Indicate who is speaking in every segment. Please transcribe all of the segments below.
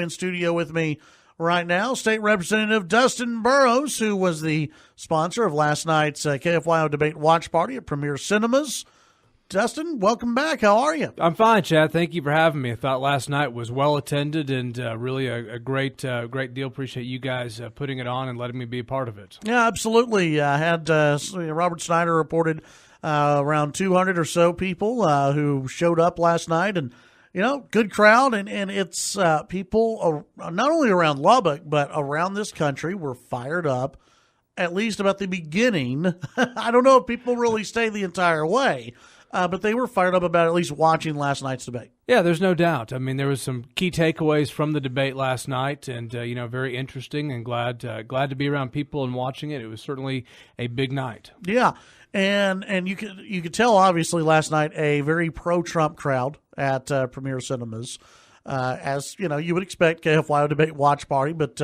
Speaker 1: In studio with me right now, State Representative Dustin Burrows, who was the sponsor of last night's KFYO debate watch party at Premier Cinemas. Dustin, welcome back. How are you?
Speaker 2: I'm fine, Chad. Thank you for having me. I thought last night was well attended and really a great deal. Appreciate you guys putting it on and letting me be a part of it.
Speaker 1: Yeah, absolutely. I had Robert Snyder reported around 200 or so people who showed up last night, and good crowd, and it's people not only around Lubbock but around this country were fired up, at least about the beginning. I don't know if people really stayed the entire way. But they were fired up about at least watching last night's debate. Yeah,
Speaker 2: there's no doubt. I mean, there was some key takeaways from the debate last night, and very interesting. And glad to be around people and watching it. It was certainly a big night.
Speaker 1: Yeah, and you could tell obviously last night a very pro-Trump crowd at Premier Cinemas, as you would expect, KFYO debate watch party, but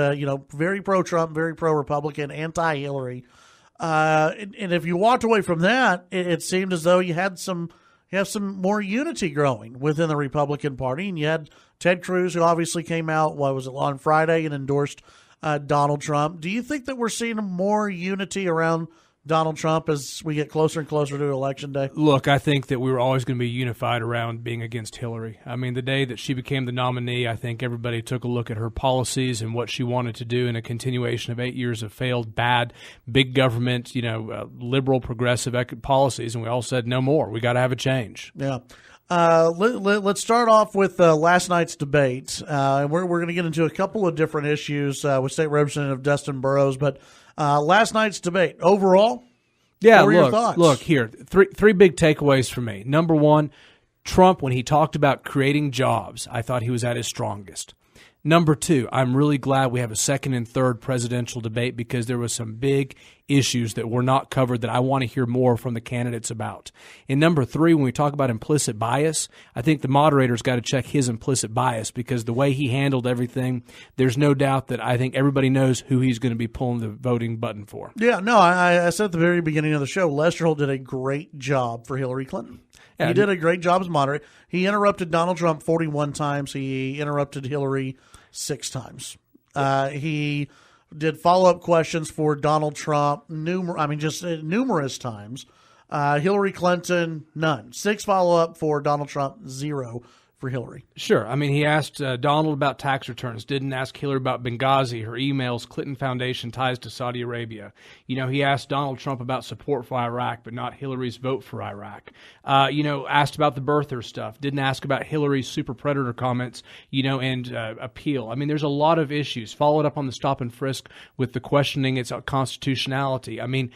Speaker 1: very pro-Trump, very pro-Republican, anti-Hillary. And if you walked away from that, it seemed as though you have some more unity growing within the Republican Party. And you had Ted Cruz, who obviously came out, on Friday and endorsed Donald Trump. Do you think that we're seeing more unity around Donald Trump as we get closer and closer to Election Day?
Speaker 2: Look, I think that we were always going to be unified around being against Hillary. I mean, the day that she became the nominee, I think everybody took a look at her policies and what she wanted to do in a continuation of 8 years of failed, bad, big government, liberal, progressive policies, and we all said no more. We got to have a change.
Speaker 1: Yeah. Let's start off with last night's debate. We're going to get into a couple of different issues with State Representative Dustin Burrows, but last night's debate overall.
Speaker 2: Yeah,
Speaker 1: what were your thoughts?
Speaker 2: Look here. Three big takeaways for me. Number one, Trump, when he talked about creating jobs, I thought he was at his strongest. Number two, I'm really glad we have a second and third presidential debate because there was some big issues that were not covered that I want to hear more from the candidates about. And number three, when we talk about implicit bias, I think the moderator's got to check his implicit bias because the way he handled everything, there's no doubt that I think everybody knows who he's going to be pulling the voting button for.
Speaker 1: Yeah, no, I said at the very beginning of the show, Lester Holt did a great job for Hillary Clinton. He did a great job as moderator. He interrupted Donald Trump 41 times. He interrupted Hillary 6 times. He did follow-up questions for Donald Trump numerous times. Hillary Clinton, none. 6 follow-up for Donald Trump, 0 for Hillary.
Speaker 2: Sure. I mean, he asked Donald about tax returns, didn't ask Hillary about Benghazi, her emails, Clinton Foundation ties to Saudi Arabia. He asked Donald Trump about support for Iraq, but not Hillary's vote for Iraq. Asked about the birther stuff, didn't ask about Hillary's super predator comments, and appeal. I mean, there's a lot of issues. Followed up on the stop and frisk with the questioning its constitutionality. I mean,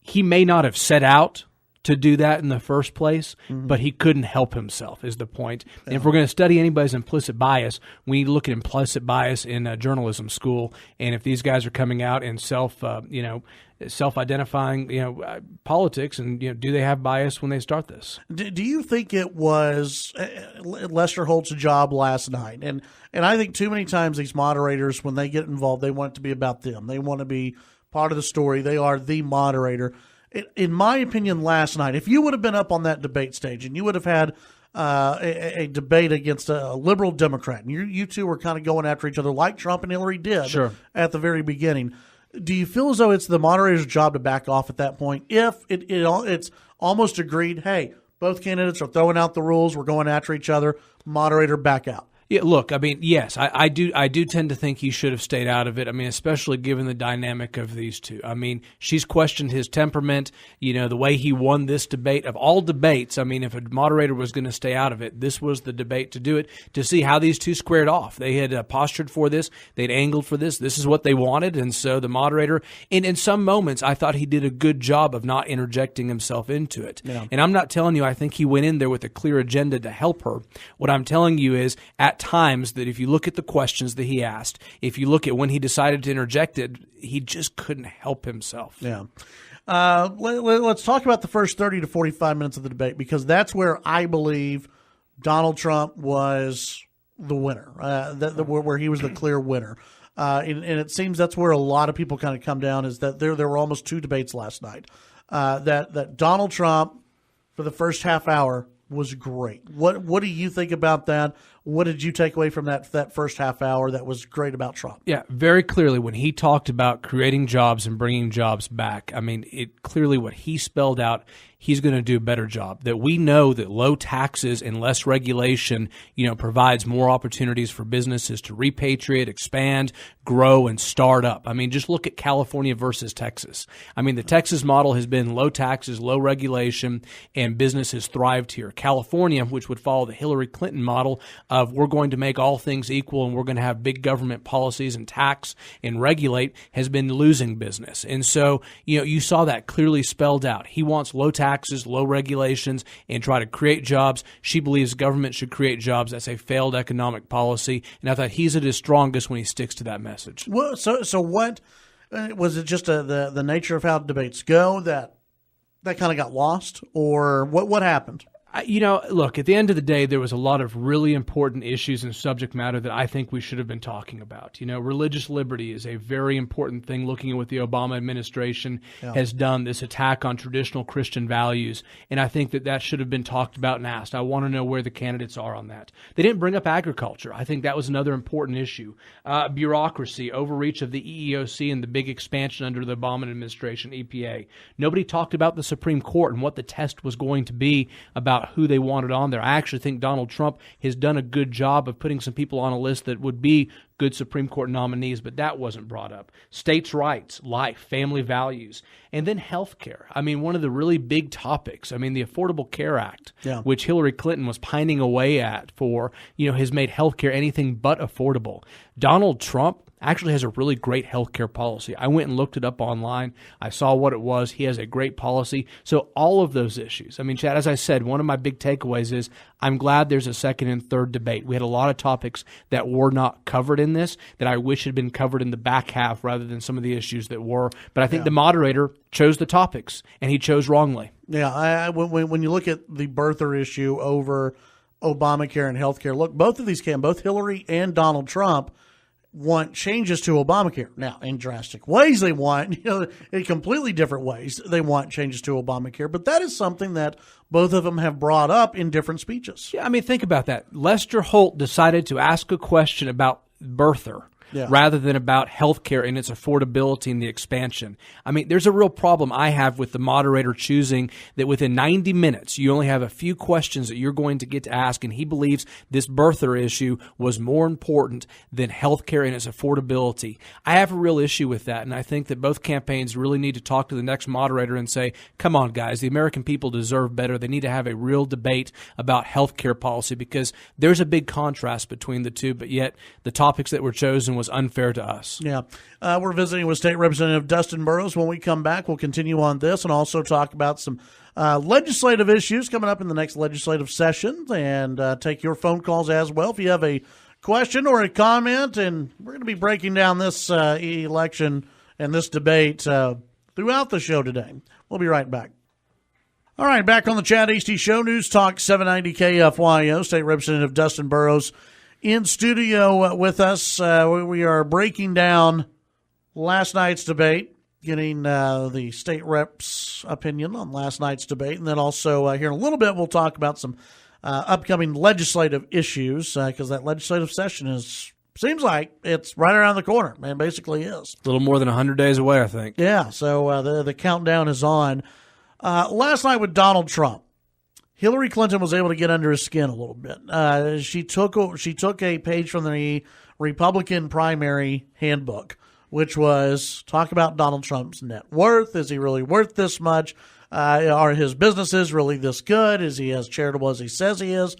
Speaker 2: he may not have set out to do that in the first place, but he couldn't help himself is the point. And if we're going to study anybody's implicit bias, we need to look at implicit bias in journalism school. And if these guys are coming out and self-identifying, politics, and do they have bias when they start this?
Speaker 1: Do you think it was Lester Holt's job last night? And I think too many times these moderators, when they get involved, they want it to be about them. They want to be part of the story. They are the moderator. In my opinion, last night, if you would have been up on that debate stage and you would have had a debate against a liberal Democrat, and you two were kind of going after each other like Trump and Hillary did at the very beginning, do you feel as though it's the moderator's job to back off at that point? If it's almost agreed, hey, both candidates are throwing out the rules, we're going after each other, moderator, back out.
Speaker 2: Yeah, look, I mean, yes, I do tend to think he should have stayed out of it. I mean, especially given the dynamic of these two. I mean, she's questioned his temperament, the way he won this debate. Of all debates, I mean, if a moderator was going to stay out of it, this was the debate to do it, to see how these two squared off. They had postured for this. They'd angled for this. This is what they wanted. And so the moderator, and in some moments, I thought he did a good job of not interjecting himself into it. Yeah. And I'm not telling you I think he went in there with a clear agenda to help her. What I'm telling you is, at times, that if you look at the questions that he asked, if you look at when he decided to interject it, he just couldn't help himself.
Speaker 1: Yeah. Let's talk about the first 30 to 45 minutes of the debate, because that's where I believe Donald Trump was the winner, where he was the clear winner. And it seems that's where a lot of people kind of come down, is that there were almost 2 debates last night. That Donald Trump, for the first half hour, was great. What do you think about that? What did you take away from that first half hour that was great about Trump?
Speaker 2: Yeah, very clearly when he talked about creating jobs and bringing jobs back, I mean, it clearly what he spelled out, he's going to do a better job. That we know that low taxes and less regulation, provides more opportunities for businesses to repatriate, expand, grow, and start up. I mean, just look at California versus Texas. I mean, the Texas model has been low taxes, low regulation, and businesses thrived here. California, which would follow the Hillary Clinton model of we're going to make all things equal and we're going to have big government policies and tax and regulate, has been losing business. And so, you saw that clearly spelled out. He wants low taxes, low regulations, and try to create jobs. She believes government should create jobs. That's a failed economic policy. And I thought he's at his strongest when he sticks to that message.
Speaker 1: Well, so what was it? Just the nature of how debates go that kind of got lost, or what happened?
Speaker 2: Look, at the end of the day, there was a lot of really important issues and subject matter that I think we should have been talking about. Religious liberty is a very important thing, looking at what the Obama administration has done, this attack on traditional Christian values. And I think that should have been talked about and asked. I want to know where the candidates are on that. They didn't bring up agriculture. I think that was another important issue. Bureaucracy, overreach of the EEOC and the big expansion under the Obama administration, EPA. Nobody talked about the Supreme Court and what the test was going to be about who they wanted on there. I actually think Donald Trump has done a good job of putting some people on a list that would be good Supreme Court nominees, but that wasn't brought up. States' rights, life, family values, and then health care. I mean, one of the really big topics, the Affordable Care Act, which Hillary Clinton was pining away at for, has made health care anything but affordable. Donald Trump actually has a really great healthcare policy. I went and looked it up online. I saw what it was. He has a great policy. So all of those issues. Chad, as I said, one of my big takeaways is I'm glad there's a second and third debate. We had a lot of topics that were not covered in this that I wish had been covered in the back half rather than some of the issues that were. But I think the moderator chose the topics, and he chose wrongly.
Speaker 1: Yeah, when you look at the birther issue over Obamacare and healthcare, look, both Hillary and Donald Trump want changes to Obamacare. Now, in drastic ways they want, in completely different ways they want changes to Obamacare, but that is something that both of them have brought up in different speeches.
Speaker 2: Yeah, think about that. Lester Holt decided to ask a question about birther. Rather than about healthcare and its affordability and the expansion. There's a real problem I have with the moderator choosing that within 90 minutes, you only have a few questions that you're going to get to ask, and he believes this birther issue was more important than healthcare and its affordability. I have a real issue with that, and I think that both campaigns really need to talk to the next moderator and say, come on, guys, the American people deserve better. They need to have a real debate about healthcare policy because there's a big contrast between the two, but yet the topics that were chosen was unfair to us.
Speaker 1: Yeah. We're visiting with State Representative Dustin Burrows. When we come back, we'll continue on this and also talk about some legislative issues coming up in the next legislative session and take your phone calls as well. If you have a question or a comment, and we're going to be breaking down this election and this debate throughout the show today. We'll be right back. All right, back on the Chad Hasty Show, News Talk 790 KFYO. State Representative Dustin Burrows in studio with us. We are breaking down last night's debate, getting the state rep's opinion on last night's debate, and then also here in a little bit we'll talk about some upcoming legislative issues because that legislative session seems like it's right around the corner, man. Basically is.
Speaker 2: A little more than 100 days away, I think.
Speaker 1: Yeah, so the countdown is on. Last night with Donald Trump, Hillary Clinton was able to get under his skin a little bit. She took a page from the Republican primary handbook, which was talk about Donald Trump's net worth. Is he really worth this much? Are his businesses really this good? Is he as charitable as he says he is?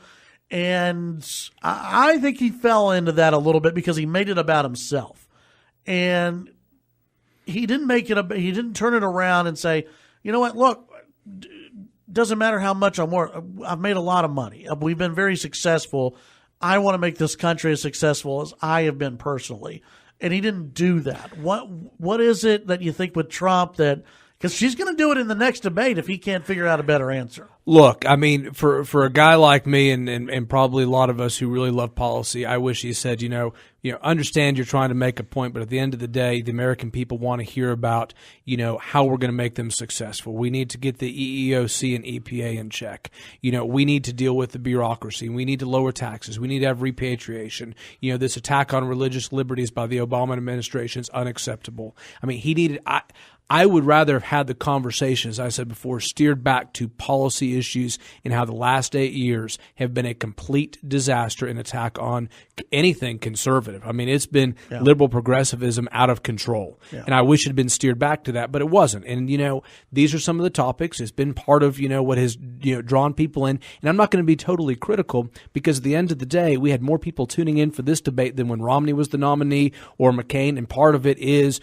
Speaker 1: And I think he fell into that a little bit because he made it about himself, and he didn't he didn't turn it around and say, you know what, look. Doesn't matter how much I'm worth. I've made a lot of money. We've been very successful. I want to make this country as successful as I have been personally. And he didn't do that. What is it that you think with Trump that – because she's going to do it in the next debate if he can't figure out a better answer.
Speaker 2: Look, I mean, for a guy like me and probably a lot of us who really love policy, I wish he said, understand you're trying to make a point, but at the end of the day, the American people want to hear about, how we're going to make them successful. We need to get the EEOC and EPA in check. We need to deal with the bureaucracy. We need to lower taxes. We need to have repatriation. This attack on religious liberties by the Obama administration is unacceptable. I mean, I would rather have had the conversation, as I said before, steered back to policy issues and how the last 8 years have been a complete disaster and attack on anything conservative. I mean, it's been liberal progressivism out of control. Yeah. And I wish it had been steered back to that, but it wasn't. And, these are some of the topics. It's been part of, what has, drawn people in. And I'm not going to be totally critical because at the end of the day, we had more people tuning in for this debate than when Romney was the nominee or McCain. And part of it is,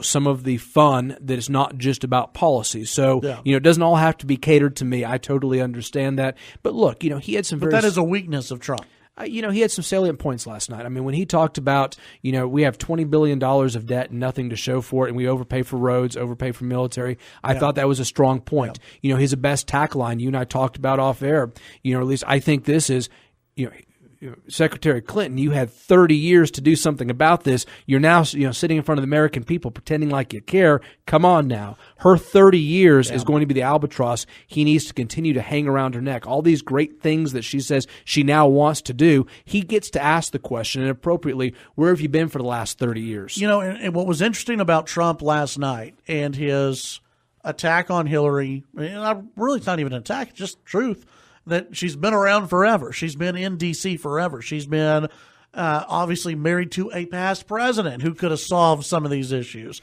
Speaker 2: some of the fun that it's not just about policy. So, it doesn't all have to be catered to me. I totally understand that. But look, he had some
Speaker 1: But that is a weakness of Trump.
Speaker 2: He had some salient points last night. I mean, when he talked about, we have $20 billion of debt and nothing to show for it, and we overpay for roads, overpay for military, I thought that was a strong point. Yeah. His best tack line, you and I talked about off air, at least I think this is, Secretary Clinton, you had 30 years to do something about this. You're now, sitting in front of the American people pretending like you care. Come on now. Her 30 years is going to be the albatross he needs to continue to hang around her neck. All these great things that she says she now wants to do, he gets to ask the question, and appropriately, where have you been for the last 30 years?
Speaker 1: And what was interesting about Trump last night and his attack on Hillary, really it's not even an attack, it's just truth, that she's been around forever. She's been in D.C. forever. She's been obviously married to a past president who could have solved some of these issues.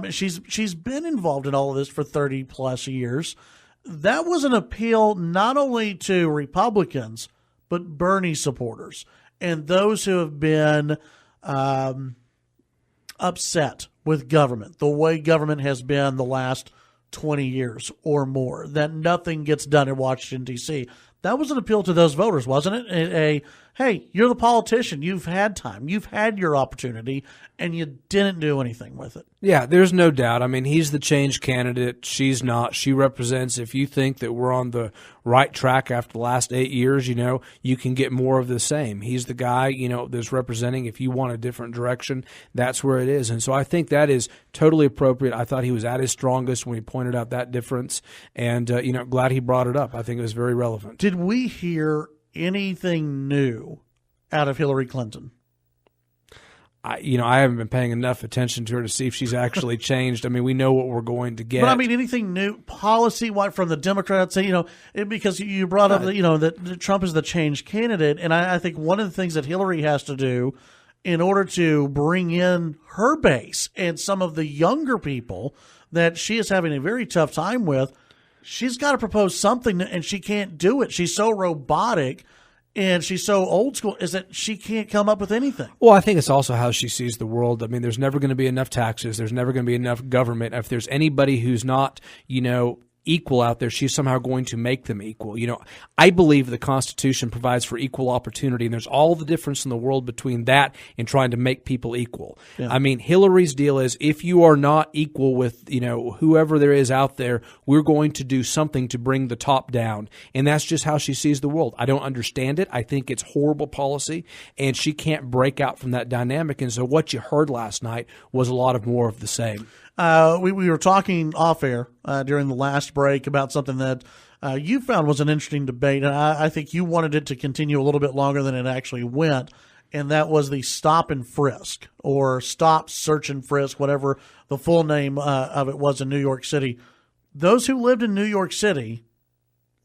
Speaker 1: She's been involved in all of this for 30-plus years. That was an appeal not only to Republicans, but Bernie supporters and those who have been upset with government, the way government has been the last 20 years or more, that nothing gets done in Washington, D.C. That was an appeal to those voters, wasn't it? Hey, you're the politician. You've had time. You've had your opportunity, and you didn't do anything with it.
Speaker 2: Yeah, there's no doubt. I mean, he's the change candidate. She's not. She represents, if you think that we're on the right track after the last 8 years, you can get more of the same. He's the guy, that's representing. If you want a different direction, that's where it is. And so I think that is totally appropriate. I thought he was at his strongest when he pointed out that difference. And, glad he brought it up. I think it was very relevant.
Speaker 1: Did we hear anything new out of Hillary Clinton?
Speaker 2: I haven't been paying enough attention to her to see if she's actually changed. I mean, we know what we're going to get.
Speaker 1: But I mean, anything new policy-wise from the Democrats? Because you brought up that Trump is the change candidate, and I think one of the things that Hillary has to do in order to bring in her base and some of the younger people that she is having a very tough time with, she's got to propose something, and she can't do it. She's so robotic and she's so old school, is that she can't come up with anything.
Speaker 2: Well, I think it's also how she sees the world. I mean, there's never going to be enough taxes. There's never going to be enough government. If there's anybody who's not, equal out there, she's somehow going to make them equal. I believe the Constitution provides for equal opportunity, and there's all the difference in the world between that and trying to make people equal. Yeah. I mean, Hillary's deal is if you are not equal with, whoever there is out there, we're going to do something to bring the top down. And that's just how she sees the world. I don't understand it. I think it's horrible policy, and she can't break out from that dynamic. And so what you heard last night was a lot of more of the same.
Speaker 1: We were talking off air during the last break about something that you found was an interesting debate, and I think you wanted it to continue a little bit longer than it actually went, and that was the stop and frisk or stop, search, and frisk, whatever the full name of it was in New York City. Those who lived in New York City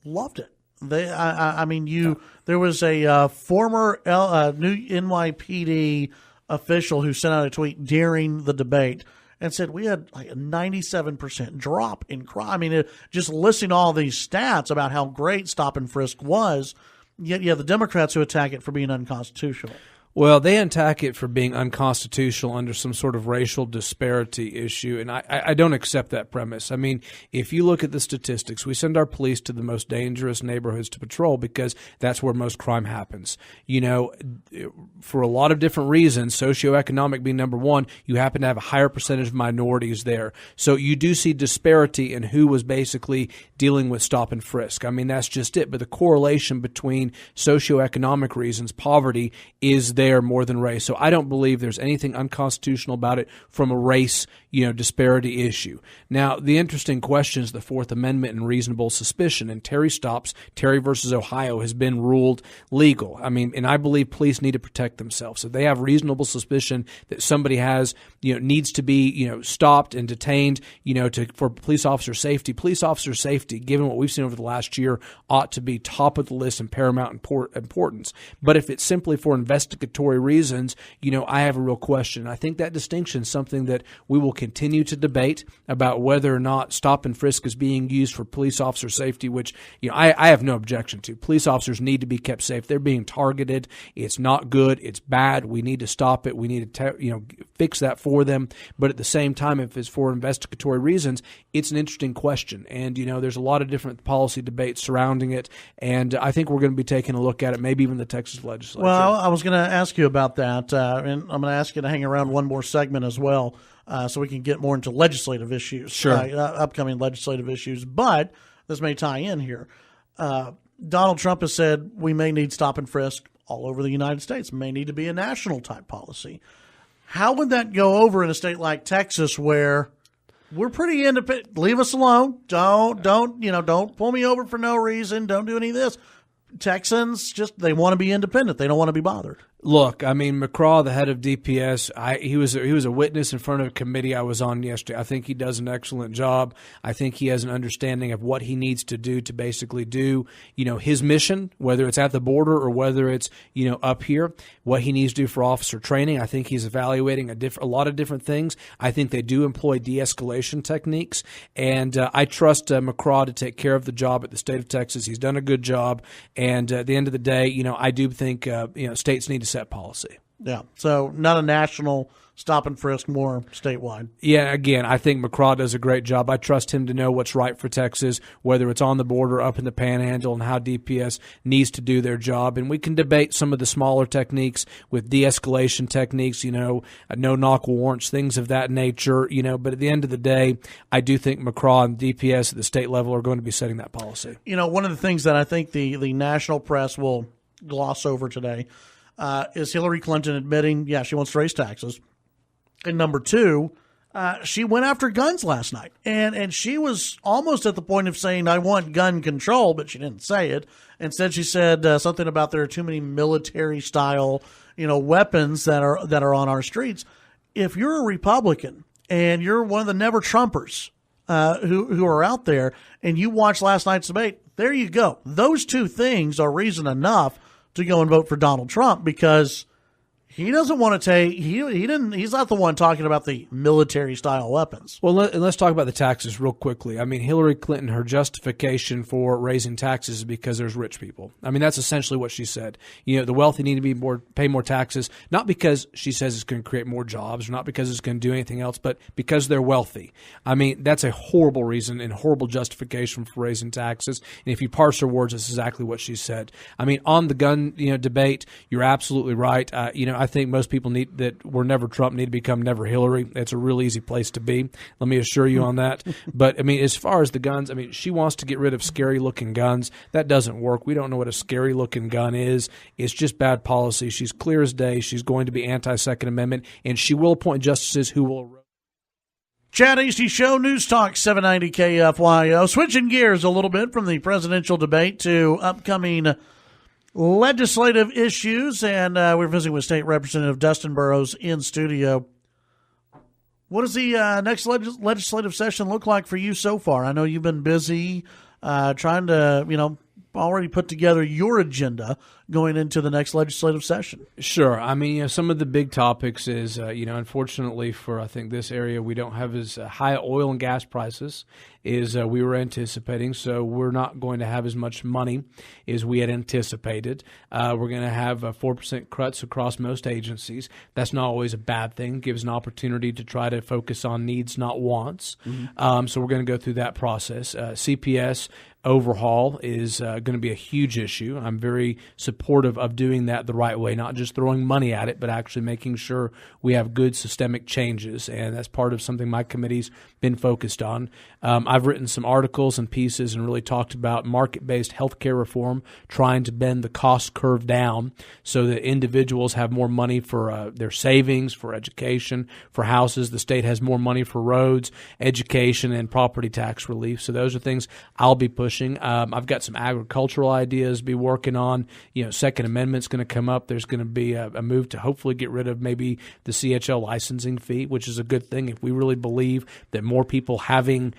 Speaker 1: loved it. There was a former new NYPD official who sent out a tweet during the debate and said we had like a 97% drop in crime. I mean, just listing all these stats about how great stop and frisk was, yet you have the Democrats who attack it for being unconstitutional.
Speaker 2: Well, they attack it for being unconstitutional under some sort of racial disparity issue, and I don't accept that premise. I mean, if you look at the statistics, we send our police to the most dangerous neighborhoods to patrol because that's where most crime happens. You know, for a lot of different reasons, socioeconomic being number one, you happen to have a higher percentage of minorities there. So you do see disparity in who was basically dealing with stop and frisk. I mean, that's just it. But the correlation between socioeconomic reasons, poverty, is there more than race. So I don't believe there's anything unconstitutional about it from a race, disparity issue. Now, the interesting question is the Fourth Amendment and reasonable suspicion. And Terry stops, Terry versus Ohio, has been ruled legal. I mean, and I believe police need to protect themselves. If they have reasonable suspicion that somebody has, needs to be, stopped and detained, for police officer safety, given what we've seen over the last year, ought to be top of the list and paramount importance. But if it's simply for investigatory reasons, I have a real question. I think that distinction is something that we will continue to debate about whether or not stop and frisk is being used for police officer safety, which, I have no objection to. Police officers need to be kept safe. They're being targeted. It's not good. It's bad. We need to stop it. We need to, fix that for them. But at the same time, if it's for investigatory reasons, it's an interesting question. And, there's a lot of different policy debates surrounding it. And I think we're going to be taking a look at it, maybe even the Texas legislature.
Speaker 1: Well, I was going to ask you about that, and I'm going to ask you to hang around one more segment as well, so we can get more into legislative issues,
Speaker 2: sure,
Speaker 1: upcoming legislative issues. But this may tie in here. Donald Trump has said we may need stop and frisk all over the United States. It may need to be a national type policy. How would that go over in a state like Texas where we're pretty independent? Leave us alone. Don't pull me over for no reason. Don't do any of this. Texans they want to be independent. They don't want to be bothered.
Speaker 2: Look, I mean, McCraw, the head of DPS, he was a witness in front of a committee I was on yesterday. I think he does an excellent job. I think he has an understanding of what he needs to do to basically do, his mission, whether it's at the border or whether it's, up here, what he needs to do for officer training. I think he's evaluating a lot of different things. I think they do employ de-escalation techniques, and I trust McCraw to take care of the job at the state of Texas. He's done a good job, and at the end of the day, I do think, states need to set policy.
Speaker 1: Yeah, so not a national stop and frisk, more statewide.
Speaker 2: Yeah, again, I think McCraw does a great job. I trust him to know what's right for Texas, whether it's on the border, up in the Panhandle, and how DPS needs to do their job. And we can debate some of the smaller techniques with de-escalation techniques, no-knock warrants, things of that nature, But at the end of the day, I do think McCraw and DPS at the state level are going to be setting that policy.
Speaker 1: One of the things that I think the national press will gloss over today is Hillary Clinton admitting, she wants to raise taxes. And number two, she went after guns last night. And she was almost at the point of saying, I want gun control, but she didn't say it. Instead, she said something about there are too many military-style, weapons that are on our streets. If you're a Republican and you're one of the never-Trumpers who are out there and you watch last night's debate, there you go. Those two things are reason enough to go and vote for Donald Trump, because he doesn't want to take. He's not the one talking about the military style weapons.
Speaker 2: Well, let's talk about the taxes real quickly. I mean, Hillary Clinton, her justification for raising taxes is because there's rich people. I mean, that's essentially what she said. The wealthy need to pay more taxes, not because she says it's going to create more jobs, or not because it's going to do anything else, but because they're wealthy. I mean, that's a horrible reason and horrible justification for raising taxes. And if you parse her words, that's exactly what she said. I mean, on the gun debate, you're absolutely right. I think most people that were never Trump need to become never Hillary. It's a real easy place to be. Let me assure you on that. But, I mean, as far as the guns, I mean, she wants to get rid of scary-looking guns. That doesn't work. We don't know what a scary-looking gun is. It's just bad policy. She's clear as day. She's going to be anti-Second Amendment, and she will appoint justices who will erode.
Speaker 1: Chad Hasty Show, News Talk 790 KFYO. Switching gears a little bit from the presidential debate to upcoming legislative issues, and we're visiting with State Representative Dustin Burrows in studio. What does the next legislative session look like for you so far? I know you've been busy trying to, already put together your agenda going into the next legislative session.
Speaker 2: Sure. I mean, some of the big topics is, unfortunately for, I think, this area, we don't have as high oil and gas prices is we were anticipating. So we're not going to have as much money as we had anticipated. We're going to have 4% cuts across most agencies. That's not always a bad thing. It gives an opportunity to try to focus on needs, not wants. So we're going to go through that process. CPS overhaul is going to be a huge issue. I'm very supportive of doing that the right way, not just throwing money at it, but actually making sure we have good systemic changes. And that's part of something my committee's been focused on. I've written some articles and pieces and really talked about market-based healthcare reform, trying to bend the cost curve down so that individuals have more money for their savings, for education, for houses. The state has more money for roads, education, and property tax relief. So those are things I'll be pushing. I've got some agricultural ideas to be working on. Second Amendment's going to come up. There's going to be a move to hopefully get rid of maybe the CHL licensing fee, which is a good thing if we really believe that more people having,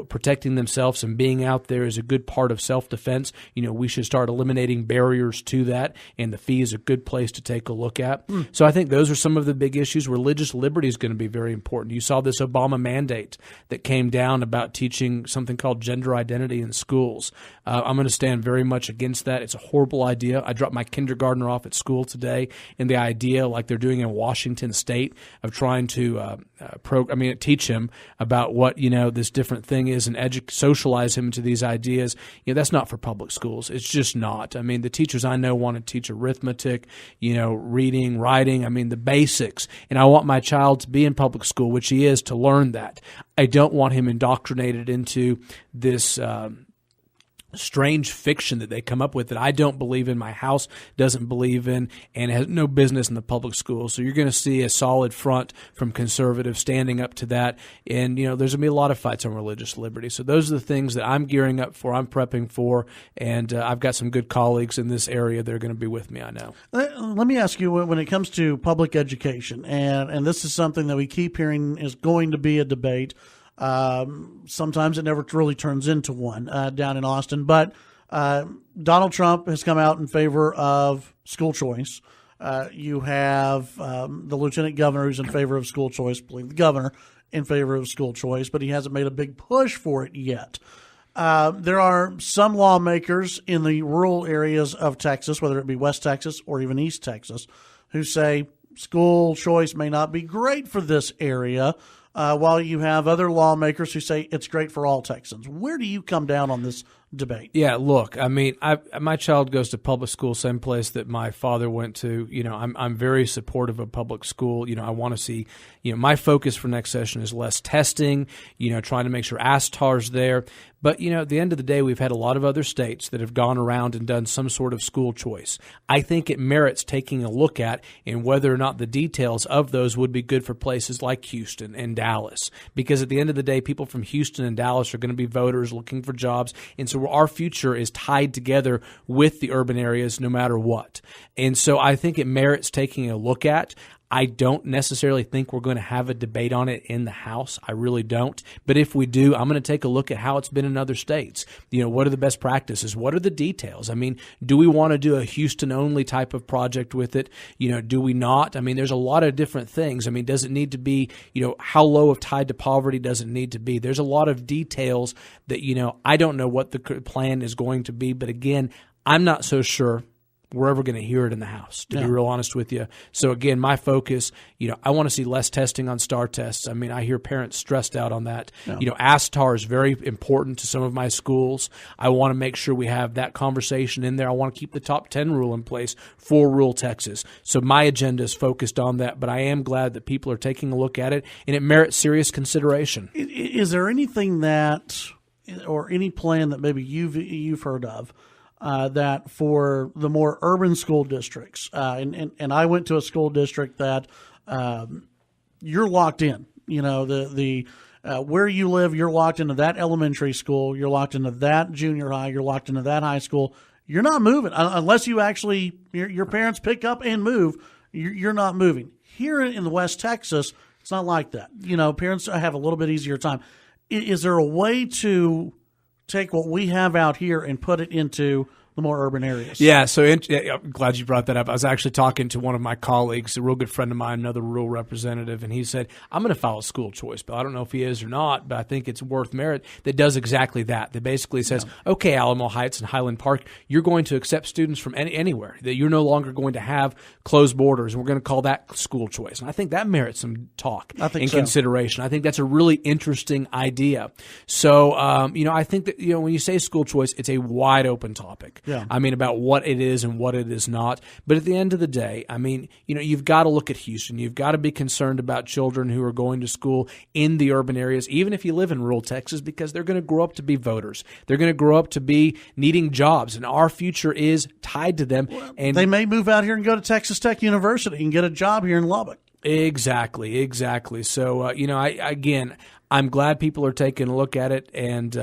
Speaker 2: protecting themselves and being out there is a good part of self-defense. We should start eliminating barriers to that, and the fee is a good place to take a look at. So I think those are some of the big issues. Religious liberty is going to be very important. You saw this Obama mandate that came down about teaching something called gender identity in schools. I'm going to stand very much against that. It's a horrible idea. I dropped my kindergartner off at school today, and the idea, like they're doing in Washington State, of trying to teach him about what this different thing is and socialize him into these ideas. That's not for public schools. It's just not. The teachers I know want to teach arithmetic, reading, writing. The basics. And I want my child to be in public school, which he is, to learn that. I don't want him indoctrinated into this strange fiction that they come up with that I don't believe in, my house doesn't believe in, and has no business in the public schools. So you're going to see a solid front from conservatives standing up to that. And, there's going to be a lot of fights on religious liberty. So those are the things that I'm gearing up for, I'm prepping for, and I've got some good colleagues in this area that are going to be with me, I know.
Speaker 1: Let me ask you, when it comes to public education, and this is something that we keep hearing is going to be a debate. Sometimes it never really turns into one down in Austin. But Donald Trump has come out in favor of school choice. You have the lieutenant governor who's in favor of school choice, I believe the governor in favor of school choice, but he hasn't made a big push for it yet. There are some lawmakers in the rural areas of Texas, whether it be West Texas or even East Texas, who say school choice may not be great for this area. While you have other lawmakers who say it's great for all Texans. Where do you come down on this debate?
Speaker 2: Yeah, look, my child goes to public school, same place that my father went to. I'm very supportive of public school. I want to see, my focus for next session is less testing, trying to make sure ASTAR's there. But, at the end of the day, we've had a lot of other states that have gone around and done some sort of school choice. I think it merits taking a look at and whether or not the details of those would be good for places like Houston and Dallas. Because at the end of the day, people from Houston and Dallas are going to be voters looking for jobs. And so our future is tied together with the urban areas no matter what. And so I think it merits taking a look at. I don't necessarily think we're going to have a debate on it in the House. I really don't. But if we do, I'm going to take a look at how it's been in other states. What are the best practices? What are the details? Do we want to do a Houston-only type of project with it? Do we not? There's a lot of different things. Does it need to be, how low of tied to poverty does it need to be? There's a lot of details that, I don't know what the plan is going to be. But again, I'm not so sure we're ever going to hear it in the House, to be real honest with you. So again, my focus, I want to see less testing on STAR tests. I hear parents stressed out on that. Yeah. ASTAR is very important to some of my schools. I want to make sure we have that conversation in there. I want to keep the top 10 rule in place for rural Texas. So my agenda is focused on that, but I am glad that people are taking a look at it, and it merits serious consideration.
Speaker 1: Is there anything or any plan that maybe you've heard of, that for the more urban school districts, and I went to a school district that you're locked in. Where you live, you're locked into that elementary school, you're locked into that junior high, you're locked into that high school. You're not moving unless you actually your parents pick up and move. You're not moving. Here in the West Texas, it's not like that. Parents have a little bit easier time. Is there a way to take what we have out here and put it into the more urban areas.
Speaker 2: Yeah, so I'm glad you brought that up. I was actually talking to one of my colleagues, a real good friend of mine, another rural representative, and he said, I'm going to file a school choice bill. I don't know if he is or not, but I think it's worth merit that does exactly that. That basically says, okay, Alamo Heights and Highland Park, you're going to accept students from anywhere, that you're no longer going to have closed borders, and we're going to call that school choice. And I think that merits some talk and consideration. I think that's a really interesting idea. So, I think that, when you say school choice, it's a wide open topic.
Speaker 1: Yeah.
Speaker 2: I mean, about what it is and what it is not. But at the end of the day, I mean, you've got to look at Houston. You've got to be concerned about children who are going to school in the urban areas, even if you live in rural Texas, because they're going to grow up to be voters. They're going to grow up to be needing jobs, and our future is tied to them.
Speaker 1: Well,
Speaker 2: and
Speaker 1: they may move out here and go to Texas Tech University and get a job here in Lubbock.
Speaker 2: Exactly. So, I'm glad people are taking a look at it, and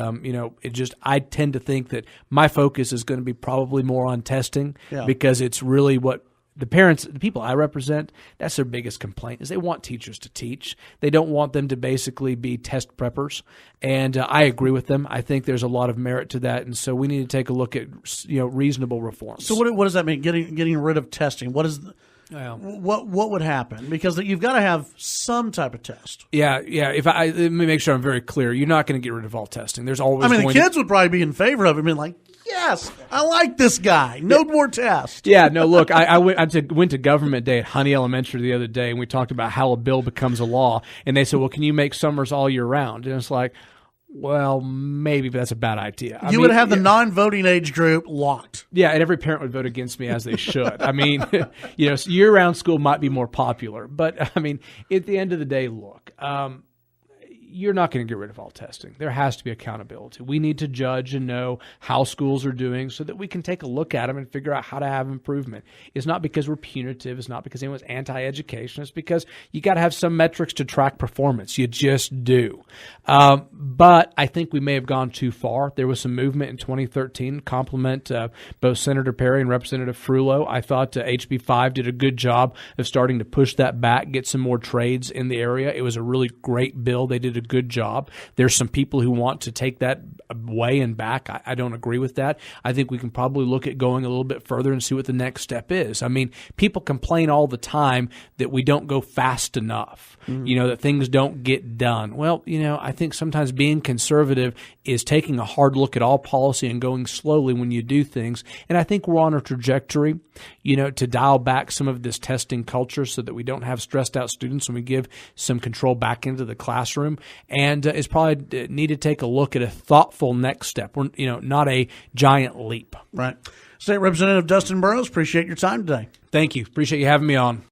Speaker 2: I tend to think that my focus is going to be probably more on testing because it's really what the parents, the people I represent, that's their biggest complaint is they want teachers to teach. They don't want them to basically be test preppers, and I agree with them. I think there's a lot of merit to that, and so we need to take a look at reasonable reforms.
Speaker 1: So what does that mean? Getting rid of testing? What is what would happen? Because you've got to have some type of test.
Speaker 2: Yeah. Let me make sure I'm very clear. You're not going to get rid of all testing. There's always.
Speaker 1: The kids would probably be in favor of it. I mean, like, yes, I like this guy. No more tests.
Speaker 2: Yeah. No. Look, I went to Government Day at Honey Elementary the other day, and we talked about how a bill becomes a law, and they said, "Well, can you make summers all year round?" And it's like, well, maybe, but that's a bad idea.
Speaker 1: You would have the non-voting age group locked.
Speaker 2: Yeah, and every parent would vote against me, as they should. I mean, year-round school might be more popular. But, I mean, at the end of the day, look, you're not going to get rid of all testing. There has to be accountability. We need to judge and know how schools are doing so that we can take a look at them and figure out how to have improvement. It's not because we're punitive. It's not because anyone's anti-education. It's because you got to have some metrics to track performance. You just do. But I think we may have gone too far. There was some movement in 2013. Compliment both Senator Perry and Representative Frullo. I thought HB 5 did a good job of starting to push that back, get some more trades in the area. It was a really great bill. They did a good job. There's some people who want to take that away and back. I don't agree with that. I think we can probably look at going a little bit further and see what the next step is. I mean, people complain all the time that we don't go fast enough, that things don't get done. Well, I think sometimes being conservative is taking a hard look at all policy and going slowly when you do things. And I think we're on a trajectory, to dial back some of this testing culture so that we don't have stressed out students and we give some control back into the classroom. And it's probably need to take a look at a thoughtful next step. We're, not a giant leap.
Speaker 1: Right. State Representative Dustin Burrows, appreciate your time today.
Speaker 2: Thank you. Appreciate you having me on.